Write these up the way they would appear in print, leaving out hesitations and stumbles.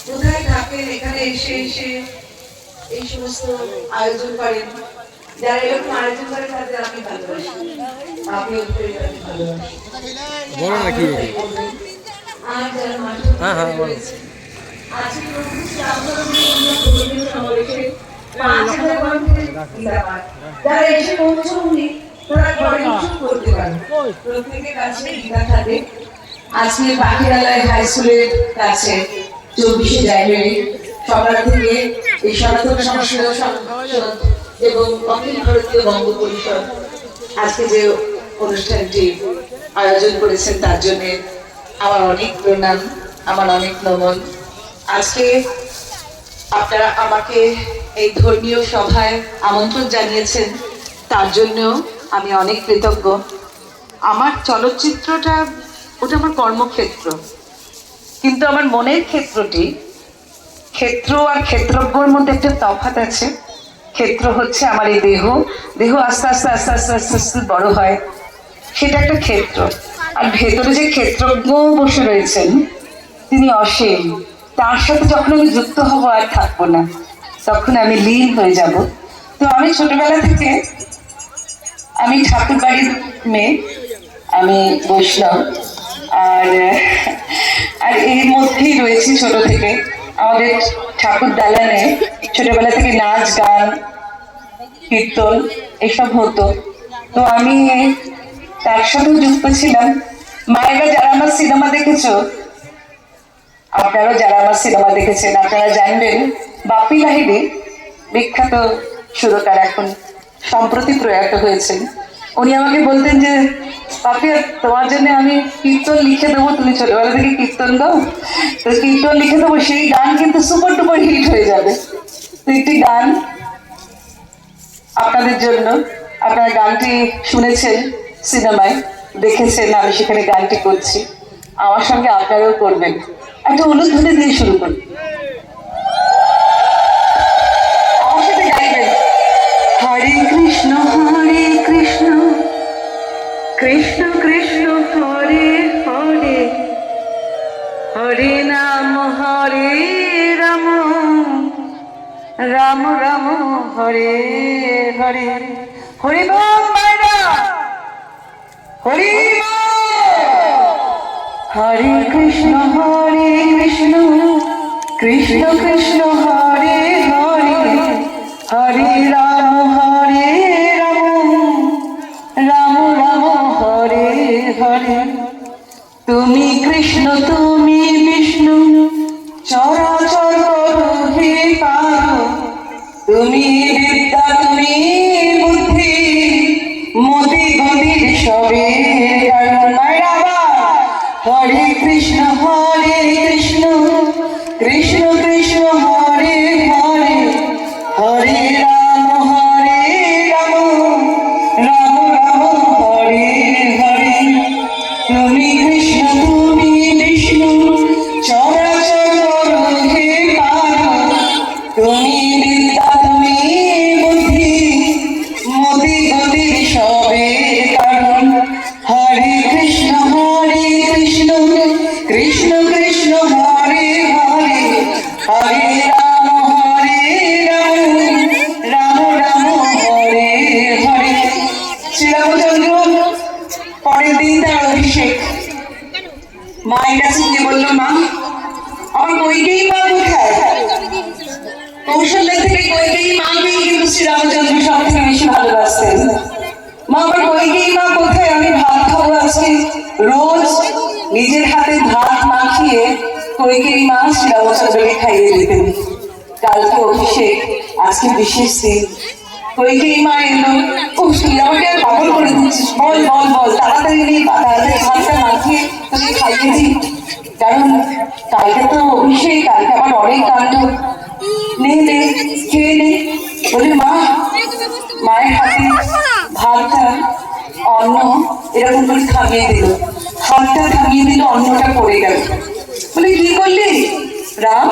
কোথায় থাকেন এখানে এসে এসে এই সমস্ত আয়োজন করেন, যারা এরকম আয়োজন করে তাদের আমি ভালোবাসি, আপনি ভালোবাসি। বলো না কি আর যারা মাঠে রয়েছে আজকে যারা এসে পৌঁছনি তারা ঘরে করতে পারে, প্রত্যেকের কাছে গীতা থাকে। আজকে পাখিরালয় হাই স্কুলের কাছে 24শে জানুয়ারি সকাল থেকে এই সনাতন সংস্কৃত সংসদ এবং অখিল ভারতীয় বঙ্গ পরিষদ আজকে যে অনুষ্ঠানটি আয়োজন করেছেন তার জন্য আমার অনেক প্রণাম, আমার অনেক নমন। আজকে আপনারা আমাকে এই ধর্মীয় সভায় আমন্ত্রণ জানিয়েছেন, তার জন্য আমি অনেক কৃতজ্ঞ। আমার চলচ্চিত্রটা ওটা আমার কর্মক্ষেত্র, কিন্তু আমার মনের ক্ষেত্রটি, ক্ষেত্র আর ক্ষেত্রজ্ঞর মধ্যে একটা তফাৎ আছে। ক্ষেত্র হচ্ছে আমার এই দেহ, দেহ আস্তে আস্তে আস্তে আস্তে আস্তে আস্তে বড় হয়, সেটা একটা ক্ষেত্র। আর ভেতরে যে ক্ষেত্রজ্ঞ বসে রয়েছেন তিনি অসীম, তার সাথে যখন আমি যুক্ত হব আর থাকবো না, তখন আমি লীন হয়ে যাব। তো আমি ছোটবেলা থেকে, আমি ঠাকুর বাড়ির মেয়ে, আমি বৈষ্ণব, আর আর এর মধ্যেই রয়েছি ছোট থেকে। আমাদের ঠাকুর দালানে ছোটবেলা থেকে নাচ গান কীর্তন এসব হতো, তো আমি তার সাথেও যুক্ত ছিলাম। মায়েরা যারা আমার সিনেমা দেখেছো, আপনারাও যারা আমার সিনেমা দেখেছেন আপনারা জানবেন বাপি লাহিড়ী বিখ্যাত সুরকার, এখন সম্প্রতি প্রয়াত হয়েছেন। উনি আমাকে বলতেন যে বাপি তোমার জন্য আমি কীর্তন লিখে দেবো, তুমি ছোটবেলা থেকে কীর্তন দাও, তো কীর্তন লিখে দেবো, সেই গান কিন্তু সুপার ডুপার হিট হয়ে যাবে। তো একটি গান আপনাদের জন্য, আপনারা গানটি শুনেছেন সিনেমায়, দেখেছেন, আমি সেখানে গানটি করছি, আমার সঙ্গে আপনারাও করবেন। একটা অনুধ্বনি দিয়ে শুরু করি, আমার সাথে গাইবেন। হরে কৃষ্ণ কৃষ্ণ কৃষ্ণ হরে হরে, হরে রাম রাম রাম হরে হরে। হরি বল মায়েরা, হরি হরে কৃষ্ণ কৃষ্ণ কৃষ্ণ হরে হরে, হরে রাম রাম রাম হরে হরে। তুমি কৃষ্ণ তুমি বিষ্ণু, চরাচর হে পারো, তুমি বিদ্যা তুমি বুদ্ধি, মতি গতির সবে হরে কৃষ্ণ কৃষ্ণ কৃষ্ণ হরে হরে, হরে রাম রাম রাম হরে হরে। তুমি কৃষ্ণ তুমি বিষ্ণু, চরাচর হে পারো, তুমি বিদ্যা তুমি বুদ্ধি, মতি গতির সবে কারণ। হরে কৃষ্ণ কৃষ্ণ কৃষ্ণ হরে হরে, হরে রাম রাম রাম হরে হরে। শ্রীরামচন্দ্র পরের দিন তার অভিষেক, মায়ের কাছে গিয়ে বললো, মা আমার কইকেয়ী মা কোথায়? কৌশল্যা থেকে কইকেয়ী মাকেই কিন্তু শ্রীরামচন্দ্র সব থেকে বেশি ভালোবাসতেন। মা আমার কইকেয়ী মা কোথায়, আমি ভাত খাবো আজকে। রোজ নিজের হাতে ভাত মাখিয়ে কইকেয়ী মা শ্রীরামচন্দ্রকে খাইয়ে দিতেন। কালকে অভিষেক, আজকে বিশেষ দিন। কইকেয়ী মা এলো, ও তুই আমাকে আর পাগল করে দিচ্ছিস, বল বল বল তাড়াতাড়ি নেই, তাড়াতাড়ি ভাতটা মাখিয়ে তোকে খাইয়ে দিই, কারণ কালকে তো অভিষেক, কালকে আমার অনেক কাণ্ড। নে নে খেয়ে নে। বলে মা, মায়ের হাতে ভাতটা অন্ন এরকম করে থামিয়ে দিল, ভাতটা থামিয়ে দিল, অন্নটা পড়ে গেল। বলে কি করলি রাম,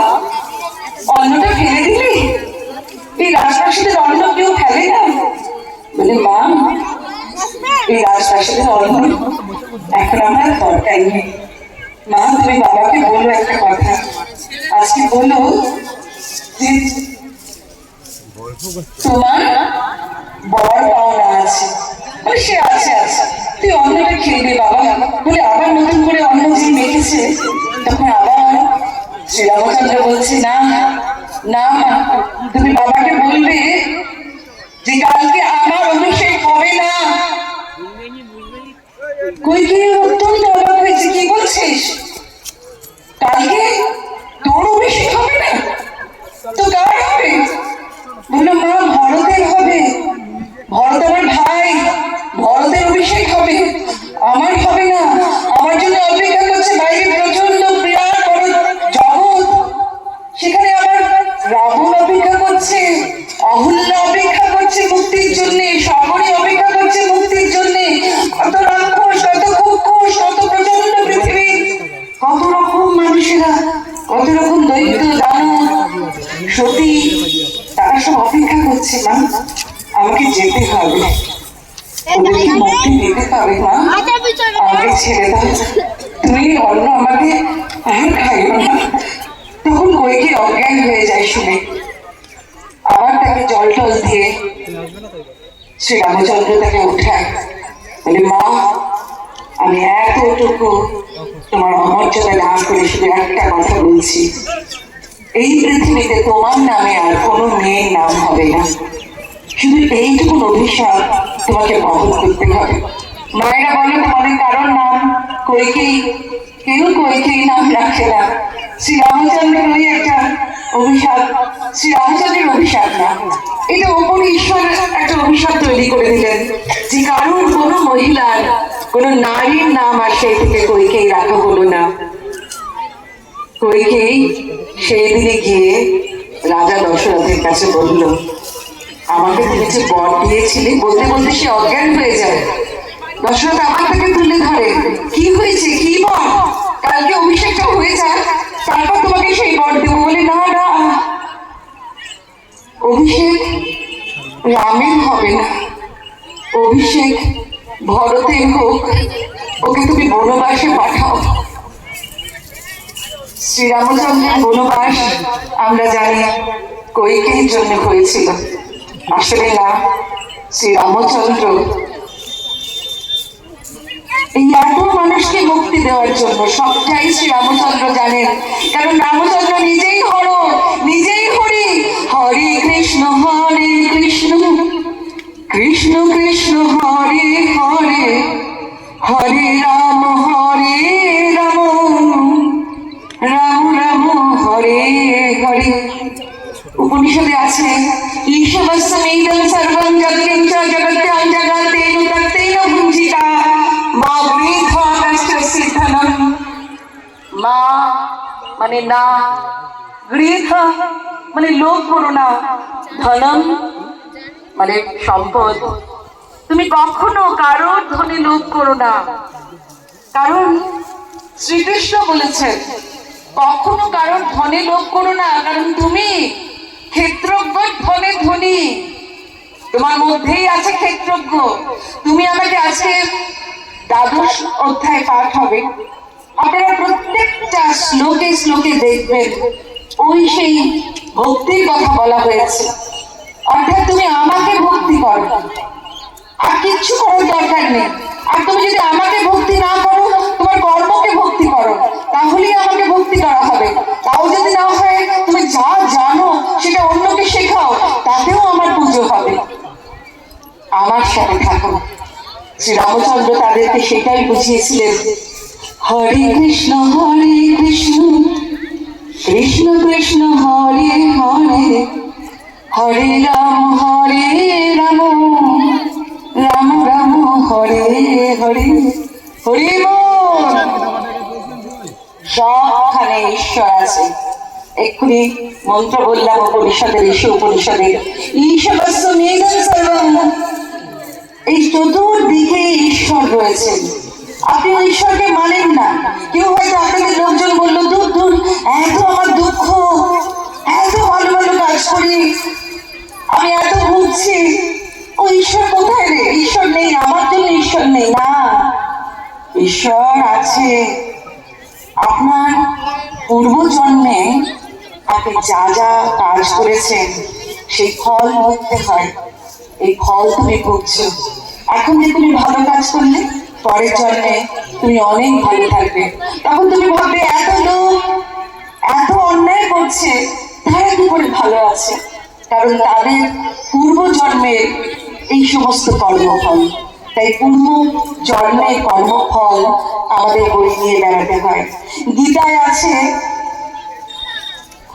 অন্নটা ফেলে দিলি? এই রাজপ্রাসাদের অন্ন কেউ ফেলে না। বলে মা, এই রাজপ্রাসাদের অন্ন এখন আমার দরকার নেই। মা তুমি বাবাকে বলো একটা কথা, আজকে বলো যে তোমার বর পাওনা আছে, সে আছে আছে, তুই অন্নটা খেয়ে দে বাবা বলে আবার নতুন করে অন্ন যে মেখেছে। তখন আবার শ্রীরামচন্দ্র বলছে, না না মা, তুমি বাবাকে বলবে যে কালকে আমার অভিষেক হবে না। কইকেয়ী অত্যন্ত অবাক হয়েছে, কি বলছিস, কালকে তোর অভিষেক হবে না? তো কার হবে? বললো, মা ভরতের হবে, ভরত আমার ভাই, ভরতের অভিষেক হবে, আমার হবে না। আমার জন্য অপেক্ষা করছে বাইরে প্রচন্ড বিরাট বড় জগৎ, সেখানে আমার রাবণ অপেক্ষা করছে, অহল্যা অপেক্ষা করছে মুক্তির জন্য, সকলে অপেক্ষা করছে মুক্তির জন্য। কত রাক্ষস, কত খুক্ষস, কত প্রচন্ড পৃথিবী, কত রকম মানুষেরা, কত রকম দৈত্য দানব সতী, তারা সব অপেক্ষা করছে। মা আমাকে যেতে হবে, ওদেরকে মুক্তি দিতে হবে, মা আমাকে ছেড়ে দাও, তুমি অন্য আমাকে আর খাইও না। তখন কইকেয়ী অজ্ঞান হয়ে যায় শুনে, আবার তাকে জল টল দিয়ে শ্রীরামচন্দ্র তাকে উঠায়, বলে, মা আমি এতটুকু তোমার অমর্যাদা না করে শুধু একটা কথা বলছি, এই পৃথিবীতে তোমার নামে আর কোনো মেয়ের নাম হবে না, শুধু এইটুকু অভিশাপ তোমাকে বহন করতে হবে। মায়েরা বলে তোমাদের কারোর নাম কইকেয়ী, কেউ কইকেয়ী নাম রাখে না, শ্রীরামচন্দ্রের ওই একটা অভিশাপ, শ্রীরামচন্দ্রের অভিশাপ না, এটা ওপরে ঈশ্বর একটা অভিশাপ তৈরি করে দিলেন যে কারোর কোনো মহিলার, কোনো নারীর নাম আর সেই থেকে কইকেয়ী রাখা হলো না। কইকেয়ী সেই দিনে গিয়ে রাজা দশরথের কাছে বলল, আমাকে তুমি যে বর দিয়েছিলে, বলতে বলতে সে অজ্ঞান হয়ে যায়। দশরথ আমার তাকে তুলে ধরে, কি হয়েছে, কি বর, কালকে অভিষেকটা হয়ে যায়, তারপর তোমাকে সেই বর দেবো। বলে, না না, অভিষেক রামের হবে না, অভিষেক ভরতের হোক, ওকে তুমি বনবাসে পাঠাও। শ্রীরামচন্দ্রের বনবাস আমরা জানি কইকেয়ীর জন্য হয়েছিল, আসলে না, শ্রীরামচন্দ্র এই এত মানুষকে মুক্তি দেওয়ার জন্য, সবটাই শ্রীরামচন্দ্র জানেন, কারণ রামচন্দ্র নিজেই হর, নিজেই হরি, হরে কৃষ্ণ কৃষ্ণ কৃষ্ণ হরে হরে, হরে রাম রাম রাম হরে হরে। উপনিষদে আছে, ঈশবস্যমেদং সর্বং যৎকিঞ্চ জগত্যাং জগতেন তত্তেন ভুঞ্জিতা মা বৃথা কষ্টস্য ধনম। মা মানে না, গৃহা মানে লোভ করো না, ধনম মানে সম্পদ, তুমি কখনো কারোর ধনে লোভ করো না। কারণ শ্রীকৃষ্ণ বলেছেন কখনো কারোর ধনে লোভ করো না, কারণ তুমি ক্ষেত্রজ্ঞ ধনে ধনী, তোমার মধ্যেই আছে ক্ষেত্রজ্ঞ। তুমি আমাকে আজকে দ্বাদশ অধ্যায় পাঠ হবে, আপনারা প্রত্যেকটা শ্লোকে শ্লোকে দেখবেন ওই সেই ভক্তির কথা বলা হয়েছে। অর্থাৎ তুমি আমাকে ভক্তি করো, আর কিচ্ছু করার দরকার নেই। আর তুমি যদি আমাকে ভক্তি না করো, তোমার কর্মকে ভক্তি করো, তাহলেই আমাকে ভক্তি করা হবে। তাও যদি না হয়, তুমি যা জানো সেটা অন্যকে শেখাও, তাতেও আমার পুজো হবে। আমার সাথে থাকো। শ্রীরামচন্দ্র তাদেরকে সেটাই বুঝিয়েছিলেন। হরে কৃষ্ণ কৃষ্ণ কৃষ্ণ হরে হরে, হরে রাম রাম রাম হরে হরে। হরি বল। সবখানে ঈশ্বর আছে। এক্ষুনি মন্ত্র বললাম উপনিষদের, উপনিষদের ঈশবস্যমেদং সর্বং, এই চতুর্দিকে ঈশ্বর রয়েছেন। আপনি ঈশ্বরকে মানেন না। কেউ হয়তো আপনাদের লোকজন বললো, দূর দূর, এত আমার দুঃখ, এত ভালো ভালো কাজ করি, আমি এত ভুগছি, ও ঈশ্বর কোথায় রে? ঈশ্বর নেই, আমার জন্য ঈশ্বর নেই। না, ঈশ্বর আছে। আপনার পূর্বজন্মে আপনি যা যা কাজ করেছেন সেই ফল ভুগতে হয়, এই ফল তুমি ভুগছো। এখন যে তুমি ভালো কাজ করলে পরের জন্মে তুমি অনেক ভালো থাকবে। তখন তুমি ভাববে এত লোক এত অন্যায় করছে, তারা কি করে ভালো আছে? কারণ তাদের পূর্ব জন্মের এই সমস্ত কর্মফল। তাই পূর্ব জন্মের কর্মফল আমাদের বই নিয়ে বেড়াতে হয়। গীতায় আছে,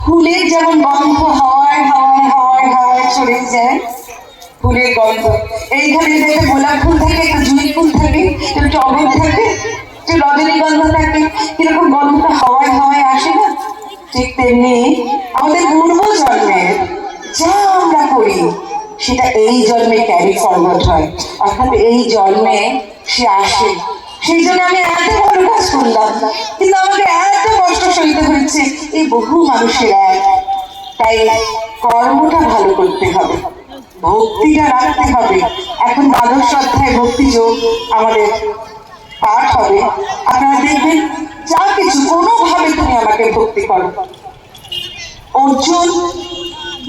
ফুলের যেমন গন্ধ হাওয়ায় হাওয়ায় হাওয়ায় হাওয়ায় ছড়িয়ে যায়, ফুলের গন্ধ এইখানে দেখে গোলাপ ফুল থাকে, একটু জুঁই ফুল থাকে, একটু টগর থাকে, একটু রজনীগন্ধা থাকে, কিরকম গন্ধটা হাওয়ায় হাওয়ায় আসে না? ঠিক তেমনি আমাদের পূর্ব জন্মের যা আমরা করি সেটা এই জন্মে ক্যারি ফরওয়ার্ড হয়, অর্থাৎ এই জন্মে সে আসে। সেই জন্য আমি এত ভালো কাজ করলাম, কিন্তু আমাকে এত কষ্ট সইতে হয়েছে, এই বহু মানুষের এক। তাই কর্মটা ভালো করতে হবে, ভক্তিটা রাখতে হবে। এখন দ্বাদশ অধ্যায় ভক্তি যোগ আমাদের পাঠ হবে। আপনারা দেখবেন যা কিছু কোনোভাবে তুমি আমাকে ভক্তি করো। অর্জুন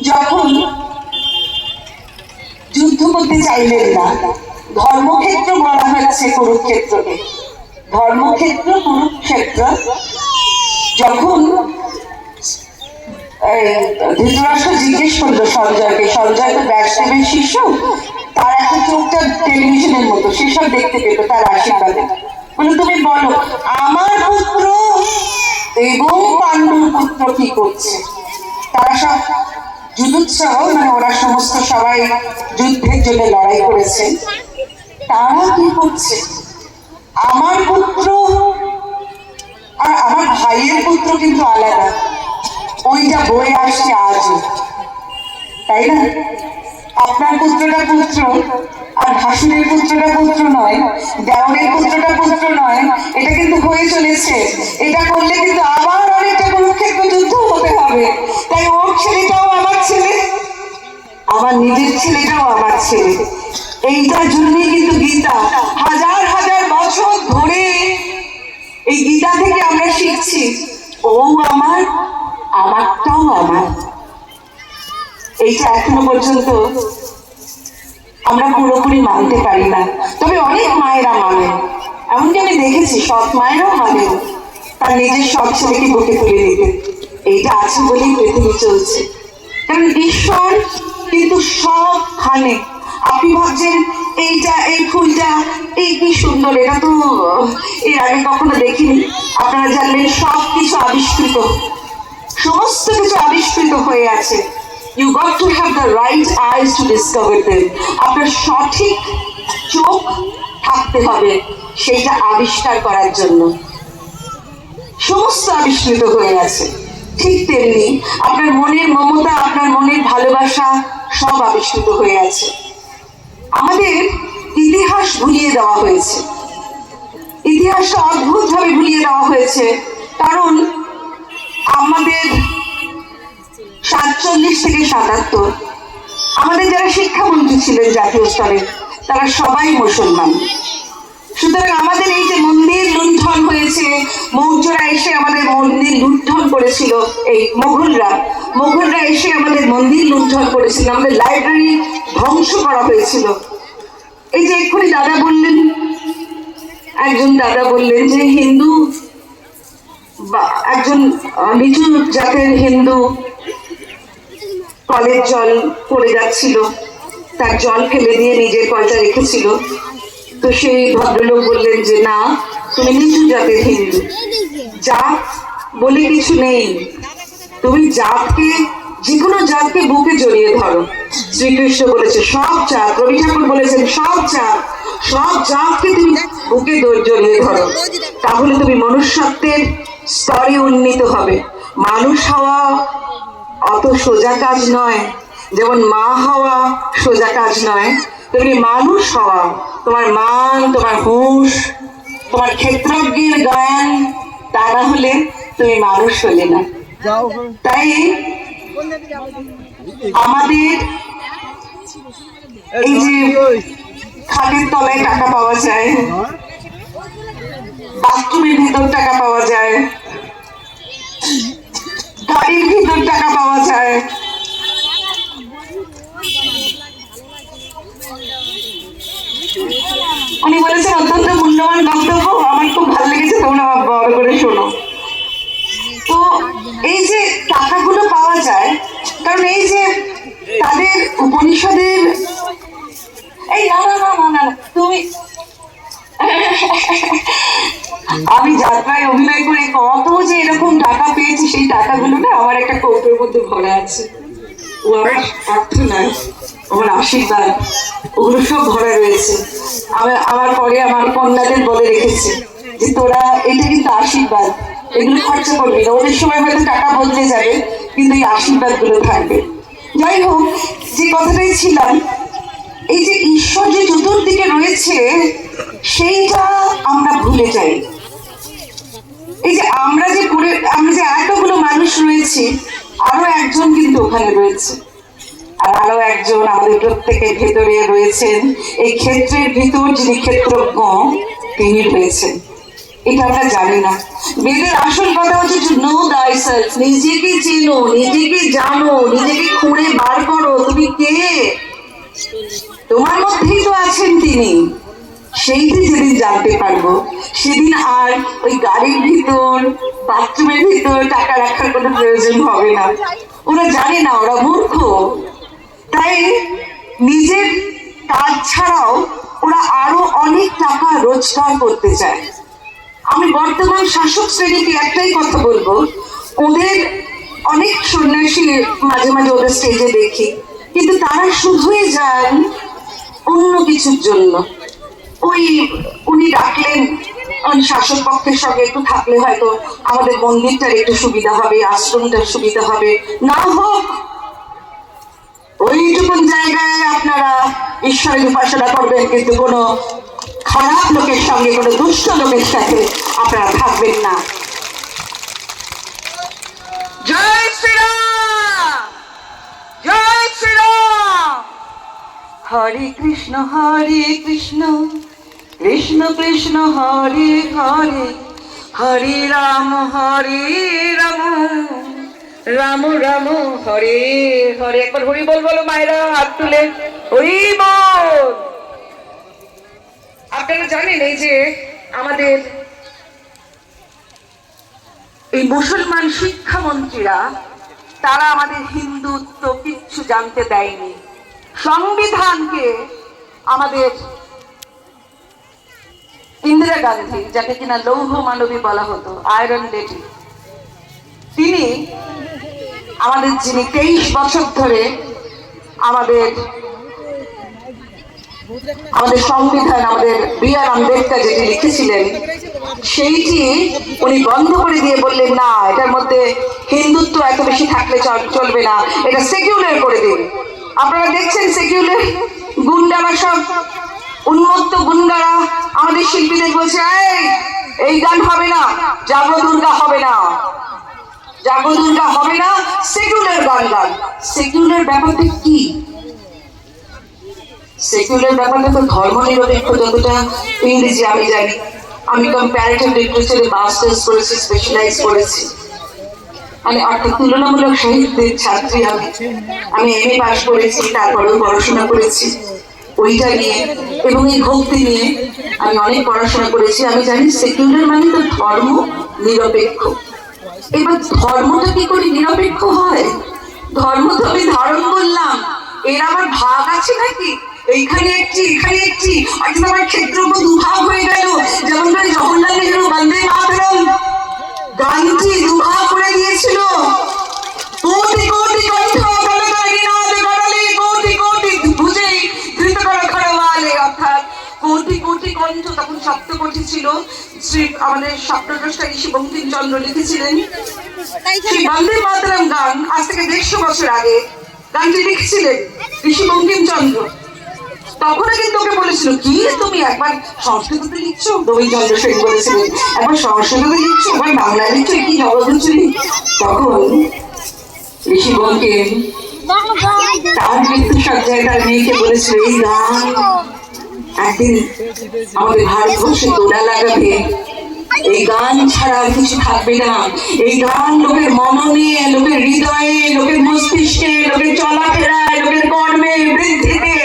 যখন যুদ্ধ করতে চাইলেন না, ধর্মক্ষেত্র বলা হয়েছে কুরুক্ষেত্রকে, ধর্মক্ষেত্র কুরুক্ষেত্র। যখন ধৃতরাষ্ট্র জিজ্ঞেস করলো সঞ্জয়কে, সঞ্জয় তো ব্যাসদেবের শিষ্য, তার একটা চোখটা টেলিভিশনের মতো, সেসব দেখতে পেত তার আশীর্বাদে। বলে তুমি বলো আমার পুত্র এবং পাণ্ডুর পুত্র কি করছে? তারা সব যুদ্ধোৎসব, মানে ওরা সমস্ত সবাই যুদ্ধের জন্য লড়াই করেছে, তারা কি করছে? আমার পুত্র আর আমার ভাইয়ের পুত্র কিন্তু আলাদা, ওইটা বয়ে আসছে আজও, তাই না? আপনার পুত্রটা পুত্র আর ভাসুরের পুত্রটা পুত্র নয়, দেওরের পুত্রটা পুত্র নয়, এটা কিন্তু হয়ে চলেছে। এটা করলে কিন্তু আবার অনেকটা কুরুক্ষেত্র যুদ্ধ হতে হবে। তাই ওর ছেলেটাও আমার ছেলে, আমার নিজের ছেলেটাও আমার ছেলে। এইটার জন্যই কিন্তু গীতা হাজার হাজার বছর ধরে, এই গীতা থেকে আমরা শিখছি ও আমার, আমারটাও আমার। এইটা এখনো পর্যন্ত আমরা পুরোপুরি মানতে পারি না, তবে অনেক মায়েরা মানেন। এমনকি আমি দেখেছি সৎ মায়েরাও মানেন, তার নিজের সৎ ছেলেকে বুকে তুলে দিতে। এইটা আছে বলেই পৃথিবী চলছে। কারণ ঈশ্বর কিন্তু সবখানে। আপনি ভাবছেন এইটা, এই ফুলটা, এই কি সুন্দর, এটা তো এর আগে কখনো দেখিনি। আপনারা জানবেন সব কিছু আবিষ্কৃত, সমস্ত কিছু আবিষ্কৃত হয়ে আছে। You got to have the right eyes to discover them. আপনার সঠিক চোখ থাকতে হবে সেইটা আবিষ্কার করার জন্য। সমস্ত আবিষ্কৃত হয়ে আছে। ঠিক তেমনি আপনার মনের মমতা, আপনার মনের ভালোবাসা সব আবিষ্কৃত হয়ে আছে। আমাদের ইতিহাস ভুলিয়ে দেওয়া হয়েছে, ইতিহাসটা অদ্ভুতভাবে ভুলিয়ে দেওয়া হয়েছে। কারণ আমাদের 47 থেকে 77 আমাদের যারা শিক্ষামন্ত্রী ছিলেন জাতীয় স্তরে, তারা সবাই মুসলমান। সুতরাং আমাদের এই যে মন্দির লুণ্ঠন হয়েছে, মৌর্যরা এসে আমাদের মন্দির লুণ্ঠন করেছিল, এই মোগলরা এসে আমাদের মন্দির লুণ্ঠন করেছিল, আমাদের লাইব্রেরি ধ্বংস করা হয়েছিল। এই যে এক্ষুনি দাদা বললেন, একজন দাদা বললেন যে হিন্দু, একজন নিচু জাতের হিন্দু কলের জল পড়ে যাচ্ছিল, তার জল ফেলে দিয়ে নিজের কলটা রেখেছিল। তো সেই ভদ্রলোক বললেন যে না, তুমি নিচু জাতের হিন্দু, জাত বলে কিছু নেই, তুমি জাতকে, যে কোনো জাতকে বুকে জড়িয়ে ধরো। শ্রীকৃষ্ণ বলেছে সব জাত, রবি ঠাকুর বলেছেন সব জাত, সব জাতকে তুমি বুকে জড়িয়ে ধরো, তাহলে তুমি মনুষ্যত্বের স্তরে উন্নীত হবে। মানুষ হওয়া অত সোজা কাজ নয়, যেমন মা হওয়া সোজা কাজ নয়, তেমনি মানুষ হওয়া, তোমার মান, তোমার হুঁশ, তোমার ক্ষেত্রজ্ঞের জ্ঞান, তা না হলে তুমি মানুষ হলে না। তাই আমাদের এই যে খাটের তলায় টাকা পাওয়া যায়, বাথরুমের ভিতর টাকা পাওয়া যায়, গাড়ির ভিতর টাকা পাওয়া যায়। উনি বলেছেন অত্যন্ত মূল্যবান বক্তব্য, আমার খুব ভালো লেগেছে, তোমরা বড় করে শোনো। তো এই যে টাকাগুলো পাওয়া যায়, কারণ এই যে তাদের উপনিষদের এই না না না না না তুমি আমি যাত্রায় অভিনয় করে কত যে এরকম টাকা পেয়েছি, সেই টাকাগুলো না আমার একটা কৌটোর মধ্যে ভরা আছে। ও আমার প্রার্থনায়, আমার আশীর্বাদ, ওগুলো সব ভরা রয়েছে। আমার পরে আমার কন্যাদের বলে রেখেছি যে তোরা এটা কিন্তু আশীর্বাদ, এগুলো খরচা করবি না, ওদের সময় হয়তো টাকা বদলে যাবে কিন্তু এই আশীর্বাদ গুলো থাকবে। যাই হোক, যে কথাটাই ছিলাম, এই যে ঈশ্বর যে চতুর্দিকে রয়েছে সেইটা আমরা ভুলে যাই। এই যে আমরা যে এতগুলো মানুষ রয়েছি, আরো একজন কিন্তু ওখানে রয়েছে, আর আরো একজন আমাদের প্রত্যেকের ভেতরে রয়েছেন। এই ক্ষেত্রের ভিতর যিনি ক্ষেত্রজ্ঞ তিনি রয়েছেন, এটা আমরা জানি না। বেদের আসল কথা হচ্ছে নো thyself, নিজেকে চেনো, নিজেকে জানো, নিজেকে খুঁড়ে বার করো, তুমি কে, তোমার মধ্যেই তো আছেন তিনি। সেইটি যেদিন জানতে পারবো, সেদিন আর ওই গাড়ির ভিতর, বাথরুমের ভিতর টাকা রাখার কোনো প্রয়োজন হবে না। ওরা জানে না, ওরা মূর্খ, তাই নিজের কাজ ছাড়াও ওরা আরো অনেক টাকা রোজগার করতে চায়। আমি বর্তমান শাসক শ্রেণীকে একটাই কথা বলবো, ওদের অনেক সন্ন্যাসী মাঝে মাঝে ওদের স্টেজে দেখি, কিন্তু তারা শুধুই যান অন্য কিছুর জন্য। ওই উনি ডাকলেন, শাসক পক্ষের সঙ্গে একটু থাকলে হয়তো আমাদের মন্দিরটার একটু সুবিধা হবে, আশ্রমটার সুবিধা হবে, না হোক ওইটুকুন জায়গায় আপনারা ঈশ্বরের উপাসনা করবেন, কিন্তু কোনো খারাপ লোকের সঙ্গে, কোনো দুষ্ট লোকের সাথে আপনারা থাকবেন না। জয় শ্রীরাম, জয় শ্রীরাম। হরে কৃষ্ণ কৃষ্ণ কৃষ্ণ হরে হরে, হরে রাম রাম রাম হরে হরে। একবার হরি বল বলো মায়েরা, হাত তুলে হরি বল। আপনারা জানেন এই যে আমাদের এই মুসলমান শিক্ষামন্ত্রীরা, তারা আমাদের হিন্দুত্ব কিচ্ছু জানতে দেয়নি। সংবিধানকে আমাদের ইন্দিরা গান্ধী, যাকে কিনা লৌহ মানবী বলা হতো, আয়রন লেডি, তিনি আমাদের যিনি 23 বছর ধরে আমাদের সংবিধান, আমাদের বি.আর. আম্বেদকর যেটি লিখেছিলেন, সেইটি উনি বন্ধ করে দিয়ে বললেন না, এটার মধ্যে হিন্দুত্ব এত বেশি থাকলে চলবে না, এটা সেকুলার করে দিন। আপনারা দেখছেন সেকুলার গুন্ডারা, সব উন্মত্ত গুন্ডারা আমাদের শিল্পীদের বলছে এই গান হবে না, জাগো দুর্গা হবে না, জাগো দুর্গা হবে না, সেকুলার গান গান। সেকুলার ব্যাপারটা কি? সেকুলার ব্যাপারটা তো ধর্ম নিরপেক্ষ, যতটা ইংরেজি আমি জানি। আমি কম্পারেটিভ লিটারেচারে মাস্টার্স করেছি, স্পেশালাইজ করেছি, মানে অর্থাৎ তুলনামূলক সাহিত্যের ছাত্রী আমি এমএ পাস করেছি, তারপরেও পড়াশোনা করেছি ওইটা নিয়ে, এবং এই ভক্তি নিয়ে আমি অনেক পড়াশোনা করেছি। আমি জানি সেকুলার মানে তো ধর্ম নিরপেক্ষ। এবার ধর্মটা কি করে নিরপেক্ষ হয়? ধর্ম তো আমি ধারণ করলাম, এর আমার ভাগ আছে নাকি? এইখানে একটি, এখানে একটি, অর্থাৎ আমার ক্ষেত্রজ্ঞ দুভাগ হয়ে গেল। যেমন করে জওহরলাল নেহরু বন্দে মাতরম গানটি দুভাগ করে দিয়েছিল, কোটি কোটি কণ্ঠ কোটি কোটি বুঝেই ধৃত করা খড়ওয়ালে, অর্থাৎ কোটি কোটি কণ্ঠ, তখন সপ্তকোটি ছিল। শ্রী আমাদের স্বপ্নদ্রষ্টা ঋষি বঙ্কিমচন্দ্র লিখেছিলেন সেই বন্দে মাতরম গান, আজ থেকে 150 বছর আগে গানটি লিখেছিলেন ঋষি বঙ্কিমচন্দ্র। তখন কিন্তু ওকে বলেছিল কি তুমি একবার সংস্কৃততে লিখছো, রবীন্দ্রনাথ সেন বলেছিলেন একবার সংস্কৃততে লিখছো, একবার বাংলায় লিখছো, কি জগদ্দুচুরি। তখন ঋষি বঙ্কিম তার মৃত্যু সজ্জায় তার মেয়েকে বলেছিল এই গান একদিন আমাদের ভারতবর্ষে তোড়া লাগাবে, এই গান ছাড়া আর কিছু থাকবে না। এই গান লোকের মননে, লোকের হৃদয়ে, লোকের মস্তিষ্কে, লোকের চলাফেরায়, লোকের কর্মে, বৃদ্ধিতে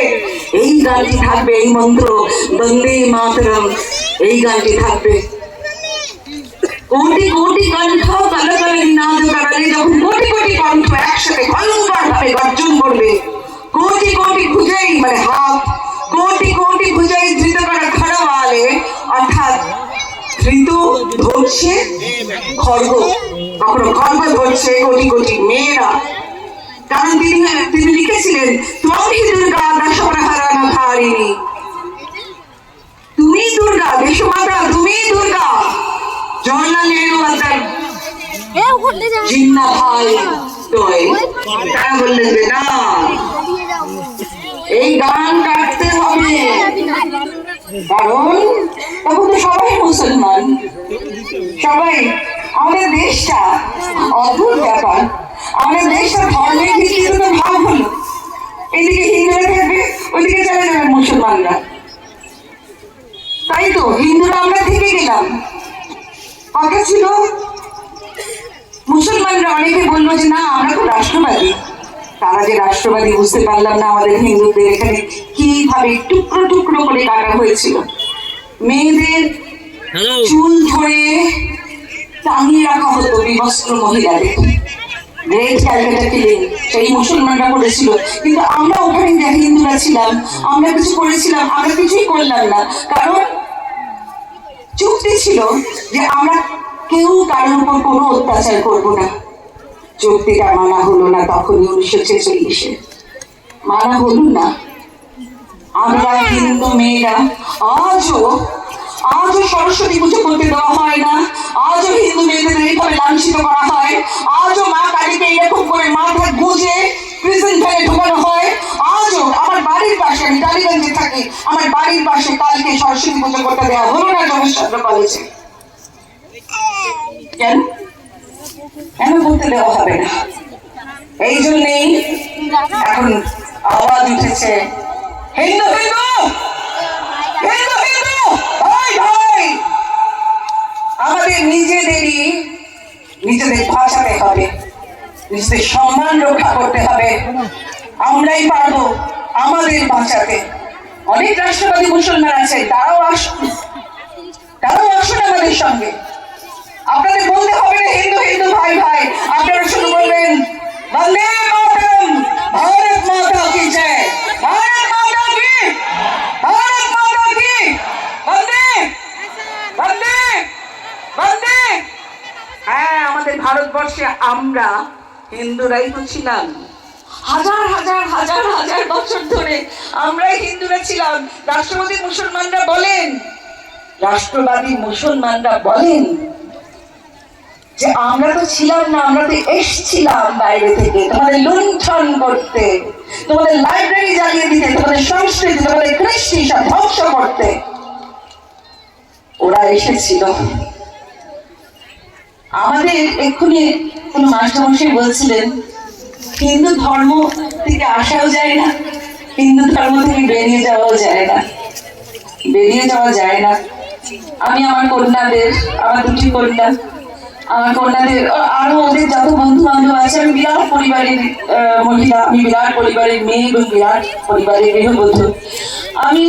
এই গানটি থাকবে। এই মন্ত্র বন্দে মাতরম, এই গানটি থাকবে। কোটি কোটি কণ্ঠ কালো কালো নিনাদ কারালে যখন কোটি কোটি কণ্ঠ একসাথে ভয়ঙ্কর ভাবে গর্জন করবে, কোটি কোটি ভুজাই মানে হাত, কোটি কোটি ভুজাই ধৃত করা খড়াওয়ালে, অর্থাৎ ধৃত ধরছে খড়গ, কখনো খড়গ ধরছে কোটি কোটি মেয়েরা। কারণ তিনি লিখেছিলেন ত্বহি দুর্গা দশপ্রহরণ ধারিণী, তুমি দুর্গা, দেশমাতা তুমি দুর্গা। জওহরলাল নেহরু আজাদ জিন্না ভাই তোয়, তারা বললেন যে না, এই গান কাটতে হবে। কারণ তখন তো সবাই মুসলমান, সবাই। আমাদের দেশটা অদ্ভুত ব্যাপার, আমাদের দেশটা ধর্মের ভিত্তিতে তো ভাগ হলো। এদিকে হিন্দুরা থাকবে, ওইদিকে চলে যাবে মুসলমানরা, তাই তো হিন্দুরা আমরা থেকে গেলাম। কথা ছিল মুসলমানরা অনেকে বললো যে না আমরা তো রাষ্ট্রবাদী। তারা যে রাষ্ট্রবাদী বুঝতে পারলাম না। আমাদের হিন্দুদের এখানে কিভাবে টুকরো টুকরো করে কাটা হয়েছিল, মেয়েদের চুল ধরে টাঙিয়ে রাখা হতো বিবস্ত্র মহিলাদের। গ্রেট ক্যালকাটা কিলিং সেই মুসলমানরা করেছিল, কিন্তু আমরা ওখানে হিন্দুরা ছিলাম, আমরা কিছু করেছিলাম? আমরা কিছুই করলাম না। কারণ চুক্তি ছিল যে আমরা কেউ কারোর উপর কোনো অত্যাচার করবো না। চুক্তিটা মানা হলো না, তখনই 1946-এ মানা হলো না। আমরা হিন্দু মেয়েরা আজও সরস্বতী পুজো করতে দেওয়া হয় না, আজও হিন্দু মেয়েদের এইভাবে লাঞ্ছিত করা হয়, আজও মা কালীকে এরকম করে মাথা গুঁজে প্রিজন ভ্যানে ঢোকানো হয়। আজও আমার বাড়ির পাশে, আমি টালিগঞ্জে থাকি, আমার বাড়ির পাশে কালকে সরস্বতী পুজো করতে দেওয়া হলো না জগৎচন্দ্র কলেজে। কেন কেন করতে দেওয়া হবে না? এই জন্যেই এখন আওয়াজ উঠেছে হিন্দু হিন্দু হিন্দু হিন্দু ভাই ভাই। আমাদের নিজেদের বাঁচাতে হবে, নিজেদের সম্মান রক্ষা করতে হবে। আমরাই পারবো আমাদের বাঁচাতে। অনেক রাষ্ট্রবাদী মুসলমান আছে, তারাও আসুন আমাদের সঙ্গে। আপনাদের বলতে হবে না হিন্দু হিন্দু ভাই ভাই, আপনারা শুধু বলবেন বন্দে মাতরম, ভারত মাতা কি জয়, ভারত মাতা কি, ভারত মাতা কি, বন্দে বন্দে বন্দে। হ্যাঁ, আমাদের ভারতবর্ষে আমরা হিন্দুরাই তো ছিলাম, হাজার হাজার হাজার হাজার বছর ধরে আমরাই হিন্দুরা ছিলাম। রাষ্ট্রবাদী মুসলমানরা বলেন যে আমরা তো ছিলাম না, আমরা তো এসছিলাম বাইরে থেকে তোমাদের লুণ্ঠন করতে, তোমাদের লাইব্রেরি জ্বালিয়ে দিতে, তোমাদের সংস্কৃতি, তোমাদের কৃষ্টি সব ধ্বংস করতে ওরা এসেছিল। আমাদের এক্ষুনি কোন মাস্টারমশাই বলছিলেন হিন্দু ধর্ম থেকে আসাও যায় না, হিন্দু ধর্ম থেকে বেরিয়ে যাওয়াও যায় না। আমি আমার কন্যাদের, আমার দুটি কন্যা, আমার কন্যাদের আরো ওদের যত বন্ধু বান্ধব আছে, আমি বিরাট পরিবারের মহিলা, আমি বিরাট পরিবারের মেয়ে এবং বিরাট পরিবারের গৃহবধূ। আমি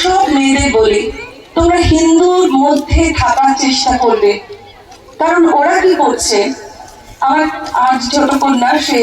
সব মেয়েদের বলি তোমরা হিন্দুর মধ্যে থাকার চেষ্টা করবে। কারণ ওরা কি করছে, আমার আজ ছোট কন্যা, সে